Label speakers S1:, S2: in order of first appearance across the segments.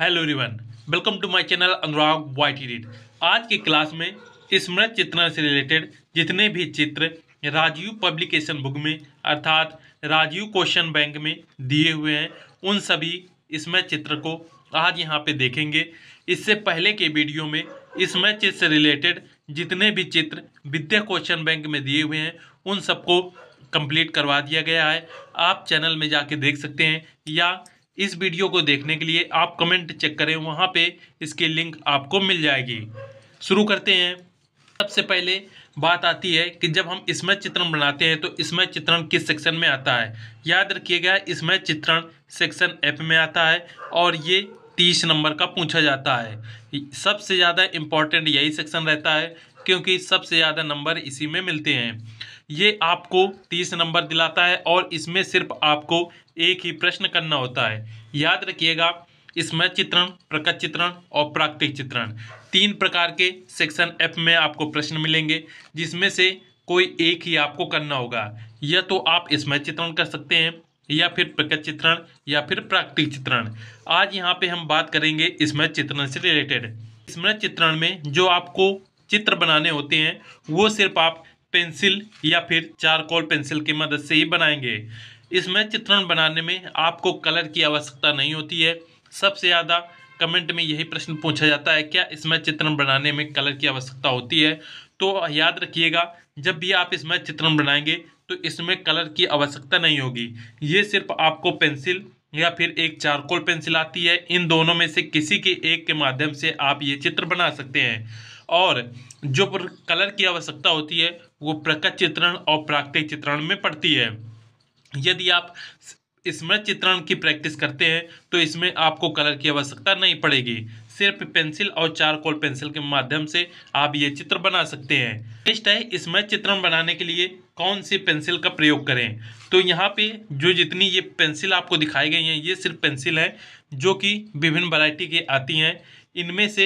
S1: Hello everyone, welcome to my channel Anurag YT read. आज की class में स्मृत चित्रण से रिलेटेड जितने भी चित्र राजीव पब्लिकेशन बुक में अर्थात राजीव क्वेश्चन बैंक में दिए हुए हैं उन सभी स्मृत चित्र को आज यहाँ पे देखेंगे। इससे पहले के वीडियो में स्मृत चित्र से रिलेटेड जितने भी चित्र विद्या क्वेश्चन बैंक में दिए हुए हैं उन सबको कंप्लीट करवा दिया गया है। आप चैनल में जाके देख सकते हैं या इस वीडियो को देखने के लिए आप कमेंट चेक करें, वहाँ पे इसकी लिंक आपको मिल जाएगी। शुरू करते हैं। सबसे पहले बात आती है कि जब हम स्मृत चित्रण बनाते हैं तो स्मृत चित्रण किस सेक्शन में आता है। याद रखिएगा, स्मृत चित्रण सेक्शन एफ में आता है और ये 30 नंबर का पूछा जाता है। सबसे ज़्यादा इम्पोर्टेंट यही सेक्शन रहता है क्योंकि सबसे ज़्यादा नंबर इसी में मिलते हैं। ये आपको 30 नंबर दिलाता है और इसमें सिर्फ आपको एक ही प्रश्न करना होता है। याद रखिएगा, स्मृत चित्रण, प्रकट चित्रण और प्राकृतिक चित्रण 3 प्रकार के सेक्शन एफ में आपको प्रश्न मिलेंगे, जिसमें से कोई एक ही आपको करना होगा। या तो आप स्मृत चित्रण कर सकते हैं या फिर प्रकट चित्रण या फिर प्राकृतिक चित्रण। आज यहाँ पे हम बात करेंगे स्मृत चित्रण से रिलेटेड। स्मृत चित्रण में जो आपको चित्र बनाने होते हैं वो सिर्फ आप पेंसिल या फिर चारकोल पेंसिल की मदद से ही बनाएंगे। इसमें चित्रण बनाने में आपको कलर की आवश्यकता नहीं होती है। सबसे ज़्यादा कमेंट में यही प्रश्न पूछा जाता है, क्या इसमें चित्रण बनाने में कलर की आवश्यकता होती है। तो याद रखिएगा, जब भी आप इसमें चित्रण बनाएंगे तो इसमें कलर की आवश्यकता नहीं होगी। ये सिर्फ आपको पेंसिल या फिर एक चारकोल पेंसिल आती है, इन दोनों में से किसी के एक के माध्यम से आप ये चित्र बना सकते हैं। और जो कलर की आवश्यकता होती है वो प्रकट चित्रण और प्राकृतिक चित्रण में पड़ती है। यदि आप स्मृत चित्रण की प्रैक्टिस करते हैं तो इसमें आपको कलर की आवश्यकता नहीं पड़ेगी। सिर्फ पेंसिल और चारकोल पेंसिल के माध्यम से आप ये चित्र बना सकते हैं। नेक्स्ट है, स्मृत चित्रण बनाने के लिए कौन सी पेंसिल का प्रयोग करें। तो यहाँ पे जो जितनी ये पेंसिल आपको दिखाई गई हैं ये सिर्फ पेंसिल है जो कि विभिन्न वैरायटी की आती हैं। इनमें से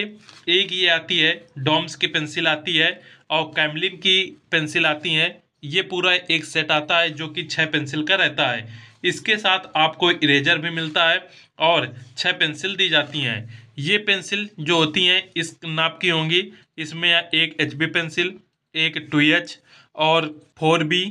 S1: एक ये आती है, डॉम्स की पेंसिल आती है और कैमलिन की पेंसिल आती हैं। ये पूरा एक सेट आता है जो कि 6 पेंसिल का रहता है। इसके साथ आपको इरेजर भी मिलता है और 6 पेंसिल दी जाती हैं। ये पेंसिल जो होती हैं इस नाप की होंगी। इसमें एक HB पेंसिल, एक 2H और 4B,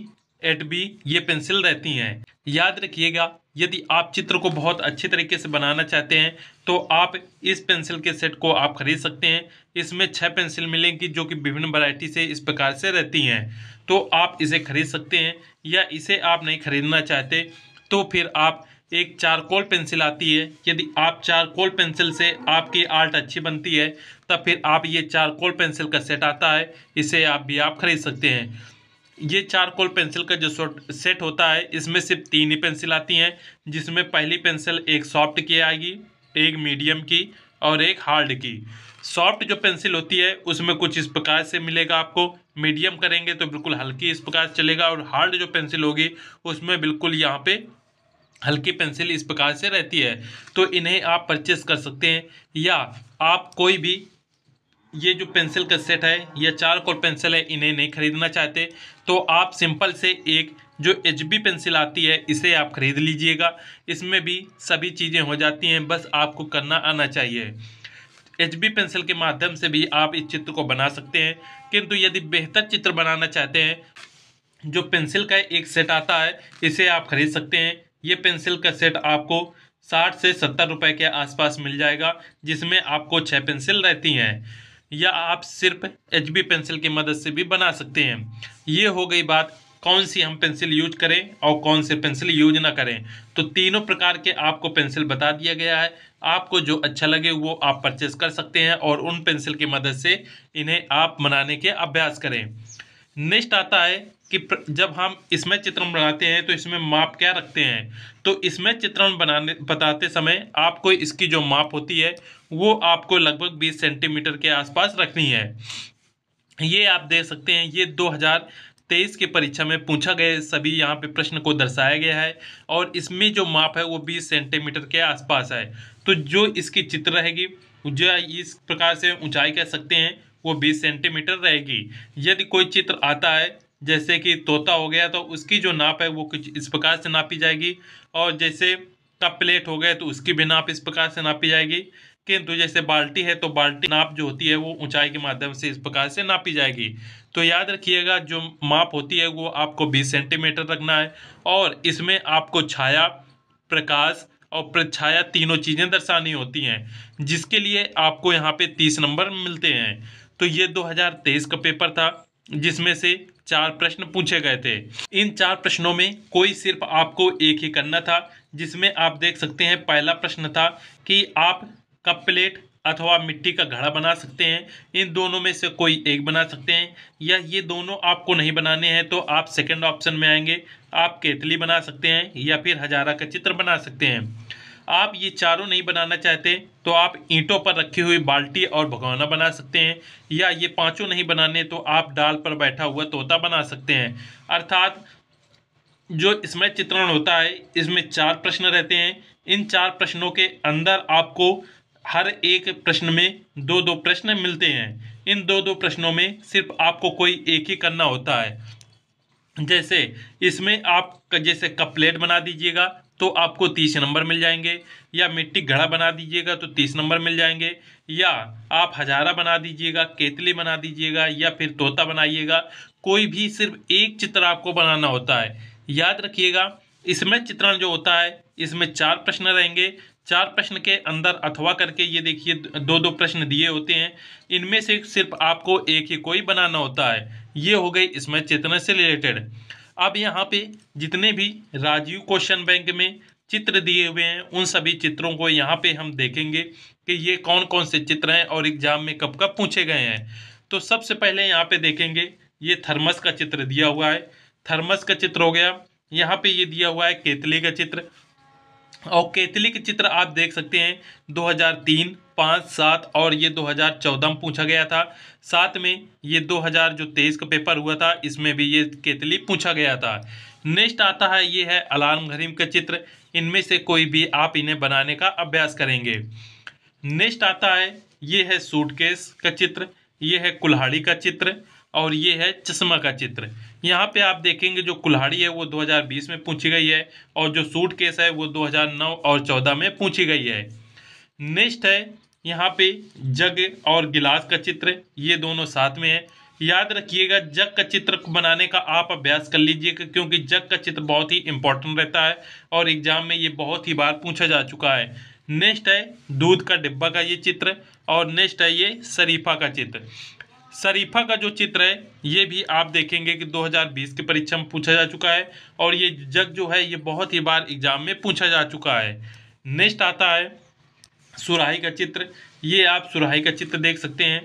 S1: 8B ये पेंसिल रहती हैं। याद रखिएगा, यदि आप चित्र को बहुत अच्छे तरीके से बनाना चाहते हैं तो आप इस पेंसिल के सेट को आप खरीद सकते हैं। इसमें 6 पेंसिल मिलेंगी जो कि विभिन्न वैरायटी से इस प्रकार से रहती हैं। तो आप इसे खरीद सकते हैं, या इसे आप नहीं खरीदना चाहते तो फिर आप एक चारकोल पेंसिल आती है। यदि आप चारकोल पेंसिल से आपकी आर्ट अच्छी बनती है तब फिर आप ये चारकोल पेंसिल का सेट आता है, इसे आप खरीद सकते हैं। ये चारकोल पेंसिल का जो सेट होता है इसमें सिर्फ 3 ही पेंसिल आती हैं, जिसमें पहली पेंसिल एक सॉफ्ट की आएगी, एक मीडियम की और एक हार्ड की। सॉफ्ट जो पेंसिल होती है उसमें कुछ इस प्रकार से मिलेगा आपको, मीडियम करेंगे तो बिल्कुल हल्की इस प्रकार से चलेगा, और हार्ड जो पेंसिल होगी उसमें बिल्कुल यहाँ पे हल्की पेंसिल इस प्रकार से रहती है। तो इन्हें आप परचेस कर सकते हैं, या आप कोई भी ये जो पेंसिल का सेट है या चारकोल पेंसिल है इन्हें नहीं खरीदना चाहते तो आप सिंपल से एक जो HB पेंसिल आती है इसे आप खरीद लीजिएगा। इसमें भी सभी चीज़ें हो जाती हैं, बस आपको करना आना चाहिए। HB पेंसिल के माध्यम से भी आप इस चित्र को बना सकते हैं, किंतु यदि बेहतर चित्र बनाना चाहते हैं जो पेंसिल का एक सेट आता है इसे आप खरीद सकते हैं। ये पेंसिल का सेट आपको 60 से 70 रुपए के आसपास मिल जाएगा, जिसमें आपको 6 पेंसिल रहती हैं। या आप सिर्फ HB पेंसिल की मदद से भी बना सकते हैं। ये हो गई बात कौन सी हम पेंसिल यूज करें और कौन से पेंसिल यूज ना करें। तो तीनों प्रकार के आपको पेंसिल बता दिया गया है, आपको जो अच्छा लगे वो आप परचेस कर सकते हैं और उन पेंसिल की मदद से इन्हें आप बनाने के अभ्यास करें। नेक्स्ट आता है कि जब हम इसमें चित्रण बनाते हैं तो इसमें माप क्या रखते हैं। तो इसमें चित्रण बताते समय आपको इसकी जो माप होती है वो आपको लगभग 20 सेंटीमीटर के आसपास रखनी है। ये आप देख सकते हैं, ये 2023 की परीक्षा में पूछा गया सभी यहाँ पे प्रश्न को दर्शाया गया है और इसमें जो माप है वो 20 सेंटीमीटर के आसपास है। तो जो इसकी चित्र रहेगी, जो इस प्रकार से ऊंचाई कह सकते हैं, वो 20 सेंटीमीटर रहेगी। यदि कोई चित्र आता है जैसे कि तोता हो गया तो उसकी जो नाप है वो कुछ इस प्रकार से नापी जाएगी, और जैसे कप प्लेट हो गए तो उसकी भी नाप इस प्रकार से नापी जाएगी। किंतु जैसे बाल्टी है तो बाल्टी नाप जो होती है वो ऊंचाई के माध्यम से इस प्रकार से नापी जाएगी। तो याद रखिएगा जो माप होती है वो आपको 20 सेंटीमीटर रखना है और इसमें आपको छाया, प्रकाश और प्रछाया तीनों चीजें दर्शानी होती हैं, जिसके लिए आपको यहाँ पे 30 नंबर मिलते हैं। तो ये 2023 का पेपर था जिसमें से 4 प्रश्न पूछे गए थे। इन 4 प्रश्नों में कोई सिर्फ आपको एक ही करना था, जिसमें आप देख सकते हैं पहला प्रश्न था कि आप कप प्लेट अथवा मिट्टी का घड़ा बना सकते हैं। इन दोनों में से कोई एक बना सकते हैं, या ये दोनों आपको नहीं बनाने हैं तो आप सेकंड ऑप्शन में आएंगे, आप केतली बना सकते हैं या फिर हजारा का चित्र बना सकते हैं। आप ये चारों नहीं बनाना चाहते तो आप ईंटों पर रखी हुई बाल्टी और भगोना बना सकते हैं, या ये पांचों नहीं बनाने तो आप डाल पर बैठा हुआ तोता बना सकते हैं। अर्थात जो इसमें चित्रण होता है इसमें 4 प्रश्न रहते हैं। इन 4 प्रश्नों के अंदर आपको हर एक प्रश्न में 2-2 प्रश्न मिलते हैं। इन 2-2 प्रश्नों में सिर्फ आपको कोई एक ही करना होता है। जैसे इसमें आप जैसे कप प्लेट बना दीजिएगा तो आपको 30 नंबर मिल जाएंगे, या मिट्टी घड़ा बना दीजिएगा तो 30 नंबर मिल जाएंगे, या आप हजारा बना दीजिएगा, केतली बना दीजिएगा या फिर तोता बनाइएगा। कोई भी सिर्फ एक चित्र आपको बनाना होता है। याद रखिएगा इसमें चित्रण जो होता है इसमें 4 प्रश्न रहेंगे। 4 प्रश्न के अंदर अथवा करके ये देखिए 2-2 प्रश्न दिए होते हैं, इनमें से सिर्फ आपको एक ही कोई बनाना होता है। ये हो गई इसमें चित्रण से रिलेटेड। अब यहाँ पे जितने भी राजीव क्वेश्चन बैंक में चित्र दिए हुए हैं उन सभी चित्रों को यहाँ पे हम देखेंगे कि ये कौन कौन से चित्र हैं और एग्जाम में कब कब पूछे गए हैं। तो सबसे पहले यहाँ पे देखेंगे ये थर्मस का चित्र दिया हुआ है, थर्मस का चित्र हो गया। यहाँ पे ये दिया हुआ है केतली का चित्र, और केतली के चित्र आप देख सकते हैं 2003, 5, 7 और ये 2014 में पूछा गया था। साथ में ये 2023 का पेपर हुआ था इसमें भी ये केतली पूछा गया था। नेक्स्ट आता है ये है अलार्म घड़ी का चित्र। इनमें से कोई भी आप इन्हें बनाने का अभ्यास करेंगे। नेक्स्ट आता है ये है सूटकेस का चित्र, ये है कुल्हाड़ी का चित्र और ये है चश्मा का चित्र। यहाँ पे आप देखेंगे जो कुल्हाड़ी है वो 2020 में पूछी गई है और जो सूटकेस है वो 2009 और 14 में पूछी गई है। नेक्स्ट है यहाँ पे जग और गिलास का चित्र, ये दोनों साथ में है। याद रखिएगा जग का चित्र बनाने का आप अभ्यास कर लीजिएगा, क्योंकि जग का चित्र बहुत ही इंपॉर्टेंट रहता है और एग्जाम में ये बहुत ही बार पूछा जा चुका है। नेक्स्ट है दूध का डिब्बा का ये चित्र, और नेक्स्ट है ये शरीफा का चित्र। शरीफा का जो चित्र है ये भी आप देखेंगे कि 2020 की परीक्षा में पूछा जा चुका है, और ये जग जो है ये बहुत ही बार एग्जाम में पूछा जा चुका है। नेक्स्ट आता है सुराही का चित्र, ये आप सुराही का चित्र देख सकते हैं।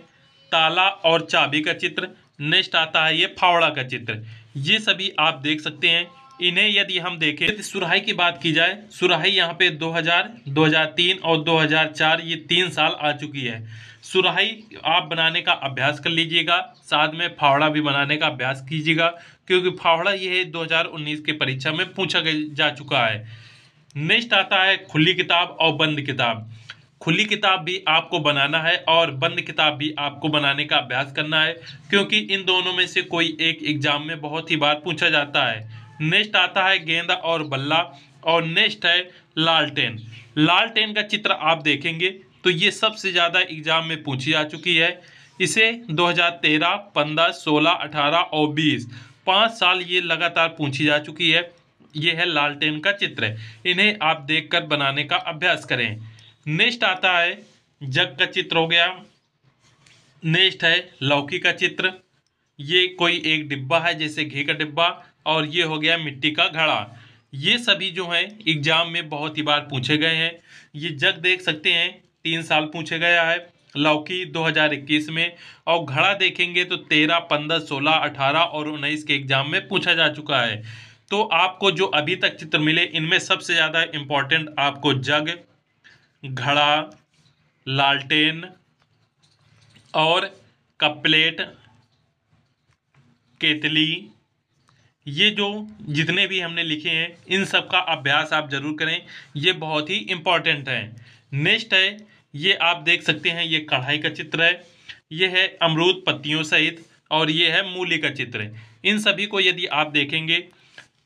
S1: ताला और चाबी का चित्र। नेक्स्ट आता है ये फावड़ा का चित्र, ये सभी आप देख सकते हैं। इन्हें यदि हम देखें यदि सुराही की बात की जाए, सुराही यहाँ पे 2000, 2003 और 2004 ये 3 साल आ चुकी है। सुराही आप बनाने का अभ्यास कर लीजिएगा, साथ में फावड़ा भी बनाने का अभ्यास कीजिएगा, क्योंकि फावड़ा ये 2019 की परीक्षा में पूछा जा चुका है। नेक्स्ट आता है खुली किताब और बंद किताब। खुली किताब भी आपको बनाना है और बंद किताब भी आपको बनाने का अभ्यास करना है, क्योंकि इन दोनों में से कोई एक एग्जाम में बहुत ही बार पूछा जाता है। नेक्स्ट आता है गेंदा और बल्ला, और नेक्स्ट है लालटेन। लालटेन का चित्र आप देखेंगे तो ये सबसे ज़्यादा एग्जाम में पूछी जा चुकी है। इसे 2013, 15, 16, 18 और 20 5 साल ये लगातार पूछी जा चुकी है। ये है लालटेन का चित्र, इन्हें आप देखकर बनाने का अभ्यास करें। नेक्स्ट आता है जग का चित्र हो गया। नेक्स्ट है लौकी का चित्र, ये कोई एक डिब्बा है जैसे घी का डिब्बा, और ये हो गया मिट्टी का घड़ा। ये सभी जो है एग्जाम में बहुत ही बार पूछे गए हैं। ये जग देख सकते हैं 3 साल पूछे गया है, लौकी 2021 में, और घड़ा देखेंगे तो 13, 15, 16, 18 और 19 के एग्जाम में पूछा जा चुका है। तो आपको जो अभी तक चित्र मिले इनमें सबसे ज़्यादा इम्पोर्टेंट आपको जग, घड़ा, लालटेन और कप प्लेट, केतली, ये जो जितने भी हमने लिखे हैं इन सब का अभ्यास आप जरूर करें, ये बहुत ही इम्पोर्टेंट है। नेक्स्ट है ये आप देख सकते हैं ये कढ़ाई का चित्र है, ये है अमरूद पत्तियों सहित, और ये है मूली का चित्र। इन सभी को यदि आप देखेंगे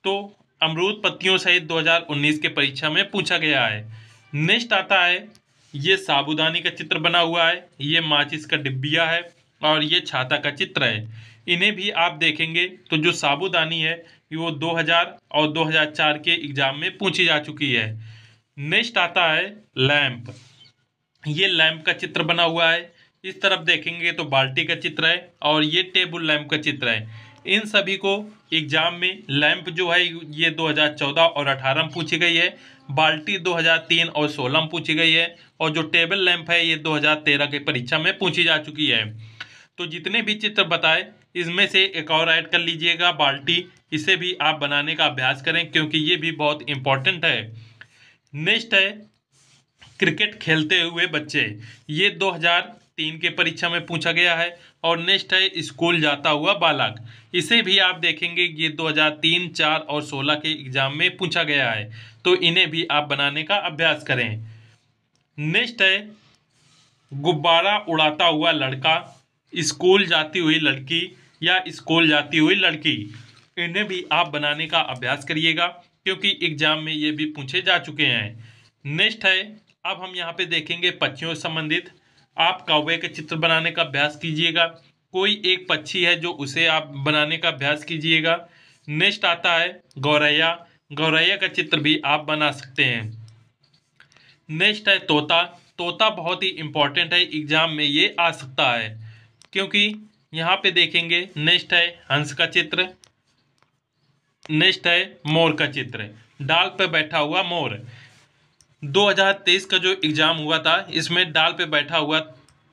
S1: तो अमरूद पत्तियों सहित 2019 के परीक्षा में पूछा गया है। नेक्स्ट आता है ये साबूदानी का चित्र बना हुआ है, ये माचिस का डिब्बिया है और ये छाता का चित्र है। इन्हें भी आप देखेंगे तो जो साबूदानी है वो 2000 और 2004 के एग्जाम में पूछी जा चुकी है। नेक्स्ट आता है लैंप। ये लैंप का चित्र बना हुआ है। इस तरफ देखेंगे तो बाल्टी का चित्र है और ये टेबल लैंप का चित्र है। इन सभी को एग्जाम में लैंप जो है ये 2014 और 18 में पूछी गई है, बाल्टी 2003 और 16 में पूछी गई है और जो टेबल लैंप है ये 2013 की परीक्षा में पूछी जा चुकी है। तो जितने भी चित्र बताए इसमें से एक और ऐड कर लीजिएगा बाल्टी, इसे भी आप बनाने का अभ्यास करें क्योंकि ये भी बहुत इम्पोर्टेंट है। नेक्स्ट है क्रिकेट खेलते हुए बच्चे, ये 2003 के परीक्षा में पूछा गया है। और नेक्स्ट है स्कूल जाता हुआ बालक, इसे भी आप देखेंगे ये 2003, 4 और 16 के एग्जाम में पूछा गया है, तो इन्हें भी आप बनाने का अभ्यास करें। नेक्स्ट है गुब्बारा उड़ाता हुआ लड़का, स्कूल जाती हुई लड़की या स्कूल जाती हुई लड़की, इन्हें भी आप बनाने का अभ्यास करिएगा क्योंकि एग्जाम में ये भी पूछे जा चुके हैं। नेक्स्ट है अब हम यहाँ पे देखेंगे पक्षियों से संबंधित। आप कौवे के चित्र बनाने का अभ्यास कीजिएगा, कोई एक पक्षी है जो उसे आप बनाने का अभ्यास कीजिएगा। नेक्स्ट आता है गौरैया, गौरैया का चित्र भी आप बना सकते हैं। नेक्स्ट है तोता, तोता बहुत ही इम्पोर्टेंट है, एग्जाम में ये आ सकता है क्योंकि यहाँ पे देखेंगे। नेक्स्ट है हंस का चित्र। नेक्स्ट है मोर का चित्र, डाल पे बैठा हुआ मोर। 2023 का जो एग्जाम हुआ था इसमें डाल पे बैठा हुआ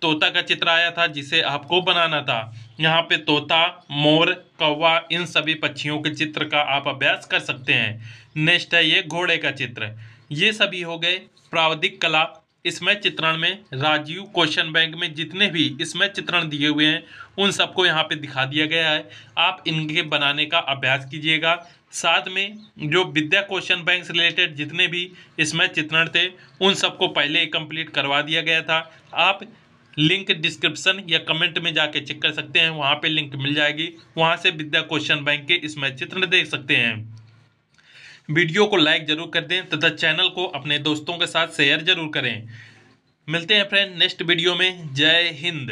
S1: तोता का चित्र आया था जिसे आपको बनाना था। यहाँ पे तोता, मोर, कौवा, इन सभी पक्षियों के चित्र का आप अभ्यास कर सकते हैं। नेक्स्ट है ये घोड़े का चित्र। ये सभी हो गए प्रावधिक कला इसमें चित्रण में। राजीव क्वेश्चन बैंक में जितने भी इसमें चित्रण दिए हुए हैं उन सबको यहाँ पे दिखा दिया गया है, आप इनके बनाने का अभ्यास कीजिएगा। साथ में जो विद्या क्वेश्चन बैंक से रिलेटेड जितने भी इसमें चित्रण थे उन सबको पहले ही कंप्लीट करवा दिया गया था। आप लिंक डिस्क्रिप्शन या कमेंट में जाके चेक कर सकते हैं, वहाँ पे लिंक मिल जाएगी, वहाँ से विद्या क्वेश्चन बैंक के इसमें चित्रण देख सकते हैं। वीडियो को लाइक जरूर कर दें तथा चैनल को अपने दोस्तों के साथ शेयर जरूर करें। मिलते हैं फ्रेंड नेक्स्ट वीडियो में। जय हिंद।